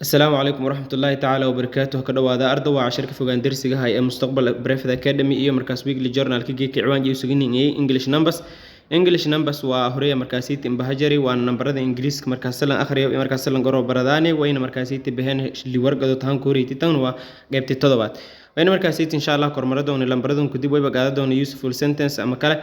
السلام عليكم ورحمة الله تعالى وبركاته كدواada arda waa cashirka fogaan darsiga hay ee mustaqbal Brevet Academy iyo markaas weekly journal ka geek ciwaan iyo suginay English numbers waa horey markaas tii bahajari waa nambarada Ingiriiska markaas la akhriyo markaas la goro baradaane wayna markaas tii bixin li warqado taan kooriiti tan waa qaybtii todobaad wayna markaas tii insha Allah kormaradoon lambaradon ku dib way bagaadadoon useful sentence ama kale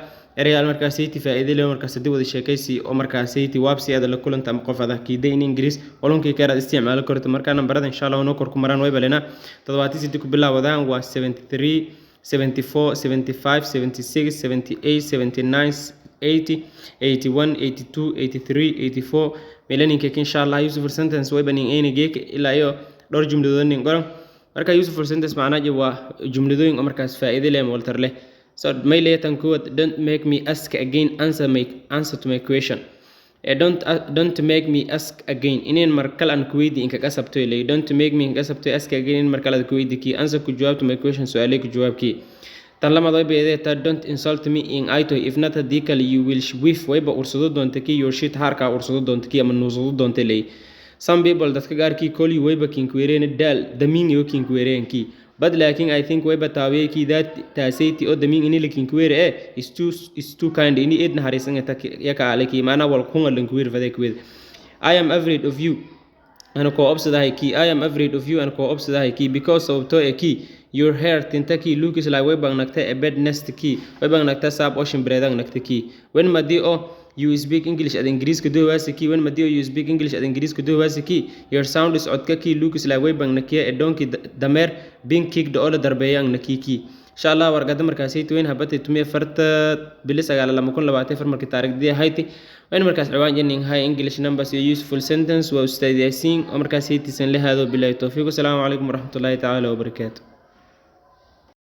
ereyal markaas tii faa'iido leh markaas dib wada sheekaysi oo markaas tii waabsi aad la kulanta ama qof adag kiiday in Ingiriis olonkii ka raad isticmaal korto marka nambarada insha Allah noo kor ku maraan way balena toddobaadii sidii ku bilaawdaan waa 73 74 75 76 78 79 80 81 82 83 84 melaninka insha Allah useful sentence way banin ayna geek ilaa iyo dhowr jumladood in qoran marka useful sentence macnaheedu waa jumladooyin oo markaas faa'iido leh waltar leh so may leeyahay quote don't make me ask again answer to my question don't make me ask again ineen markal aan kuweydi in ka qasabto ilay don't make me qasabto ask again in markal aad kuweydi ki answer ku jawaab to my question su'aalay ku jawaabki tan lamaad way don't insult me in aito if not hadikal you will whiff way ba ursado doonta ki your shit harka ursado doonta ki ama nuusado doonta ilay some people dadka gaarkii call you way ba kin kuweereen dal damin yo kin kuweereen ki but laakiin I think way bataawe ki that taasaytii oo damin in lakin kuweere is too kind in eedna harisan yaka alaki maana wal kunga lan kuweer faday kuweer I am afraid of you ana ko obsadahay ki I am afraid of you ana ko obsadahay ki because of to ki your hair tintaki looks like way bang nagta a bed nest ki way bang nagta sab ocean breedang nagta ki when madi you speak English at Ingiriis ka doowaasi ki when madi you speak English at Ingiriis ka doowaasi ki your sound is codka ki looks like way bang nakiya a donkey dameer being kicked oo la darbeeyang nakiki insha Allah warqada markaas ay twin habatay tumee farta bilis agaala 2024 markii taariikhdii ahayd وين مركز عوان جنين هاي English numbers useful sentence وأستاذ ياسين ومركز هيتي سن لهذا بالله التوفيق والسلام عليكم ورحمة الله تعالى وبركاته